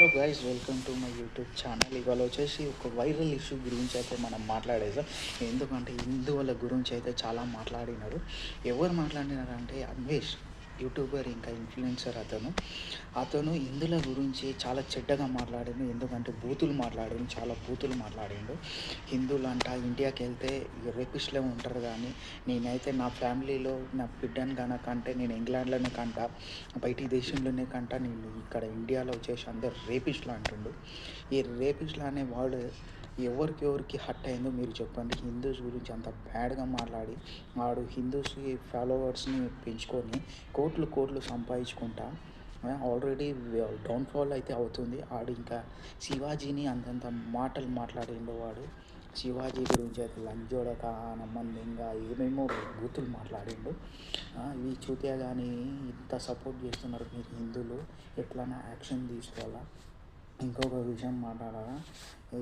Hello guys, welcome to my YouTube channel. ఇవాళ వచ్చేసి ఒక వైరల్ ఇష్యూ గురించి అయితే మనం మాట్లాడేసాం. ఎందుకంటే హిందువుల గురించి అయితే చాలా మాట్లాడినారు. ఎవరు మాట్లాడినారు అంటే అన్వేష్, యూట్యూబర్ ఇంకా ఇన్ఫ్లుయెన్సర్. అతను హిందువుల గురించి చాలా చెడ్డగా మాట్లాడిండు. ఎందుకంటే చాలా బూతులు మాట్లాడిండు. హిందువులు అంట ఇండియాకి వెళ్తే రేపిస్ట్లే ఉంటారు, కానీ నేనైతే నా ఫ్యామిలీలో నా బిడ్డను కనుకంటే నేను ఇంగ్లాండ్లోనే కంట, బయటి దేశంలోనే కంట, నేను ఇక్కడ ఇండియాలో వచ్చేసి అందరు రేపిస్టులు అంటుండు. ఈ రేపిస్టులు అనే వర్డ్ ఎవరికి హర్ట్ అయిందో మీరు చెప్పండి. హిందూస్ గురించి అంత బ్యాడ్గా మాట్లాడి వాడు హిందూస్ ఫాలోవర్స్ని పెంచుకొని కోట్లు సంపాదించుకుంటా ఆల్రెడీ డౌన్ఫాల్ అయితే అవుతుంది. ఆడు ఇంకా శివాజీని అంతంత మాటలు మాట్లాడిండు. వాడు శివాజీ గురించి అయితే లంజోడక నమ్మందింగా ఏమేమో బూతులు మాట్లాడిండు. ఈ చూతే కానీ ఇంత సపోర్ట్ చేస్తున్నారు మీరు హిందువులు, ఎట్లన్నా యాక్షన్ తీసుకోవాలా. ఇంకొక విషయం మాట్లాడాలా.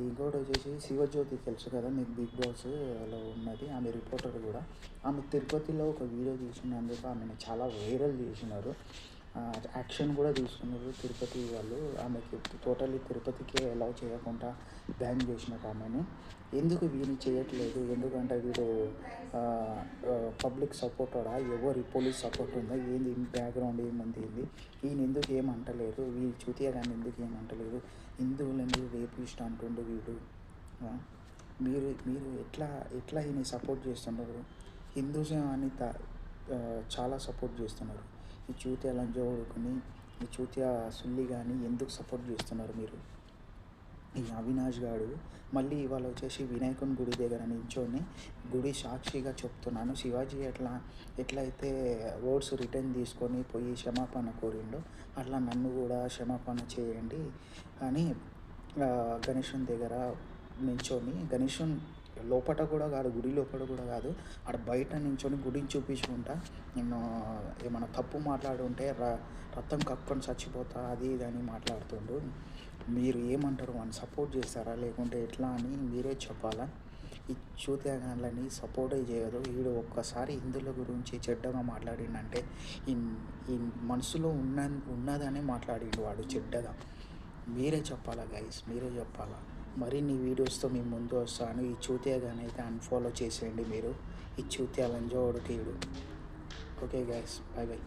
ఇంకోటి వచ్చేసి శివజ్యోతి తెలుసు కదా మీకు, బిగ్ బాస్లో ఉన్నది. ఆమె రిపోర్టర్ కూడా. ఆమె తిరుపతిలో ఒక వీడియో తీసినందుకు ఆమెను చాలా వైరల్ చేసినారు. యాక్షన్ కూడా తీసుకున్నారు తిరుపతి వాళ్ళు. ఆమెకి టోటల్లీ తిరుపతికే అలౌ చేయకుండా బ్యాన్ చేసినారు ఆమెను. ఎందుకు వీడిని చేయట్లేదు? ఎందుకంటే వీడు పబ్లిక్ సపోర్టడా, ఎవరి పోలీస్ సపోర్ట్ ఉందా, ఏంది బ్యాక్గ్రౌండ్ ఏముంది, ఈయన ఎందుకు ఏమంటలేరు? వీళ్ళు చూతియా కానీ ఎందుకు ఏమంటలేదు? హిందువులని రేపిస్ట్ అంటుండు వీడు. మీరు మీరు ఎట్లా ఈయన సపోర్ట్ చేస్తున్నారు? హిందూస్ అని చాలా సపోర్ట్ చేస్తున్నారు. ఈ చూతియా లంజోడుకుని, ఈ చూతియా సుల్లి కానీ ఎందుకు సపోర్ట్ చేస్తున్నారు మీరు? ఈ అవినాష్ గాడు మళ్ళీ ఇవాళ వచ్చేసి వినాయకుని గుడి దగ్గర నించొని, గుడి సాక్షిగా చెప్తున్నాను, శివాజీ ఎట్లయితే వర్డ్స్ రిటర్న్ తీసుకొని పోయి క్షమాపణ కోరిండో అట్లా నన్ను కూడా క్షమాపణ చేయండి అని గణేశుని దగ్గర నించొని, గణేశుని లోపల కూడా కాదు, గుడి లోపల కూడా కాదు, ఆడ బయట నించొని గుడిని చూపించుకుంటా, నేను ఏమైనా తప్పు మాట్లాడుంటే రక్తం కక్కుని చచ్చిపోతా అది ఇది అని మాట్లాడుతుండు. మీరు ఏమంటారు? వాడిని సపోర్ట్ చేస్తారా లేకుంటే ఎట్లా అని మీరే చెప్పాలా. ఈ చూత్యాగాళ్ళని సపోర్టే చేయదు. వీడు ఒక్కసారి హిందువుల గురించి చెడ్డగా మాట్లాడిండంటే ఈ మనసులో ఉన్నదనే మాట్లాడిండు వాడు చెడ్డగా. మీరే చెప్పాలా గైస్, మీరే చెప్పాలా. మరిన్ని వీడియోస్తో మీ ముందు వస్తాను. ఈ చూత్యాగాని అయితే అన్ఫాలో చేసేయండి మీరు. ఈ చూత్యా లంజోడుకీడు. Okay guys, bye bye.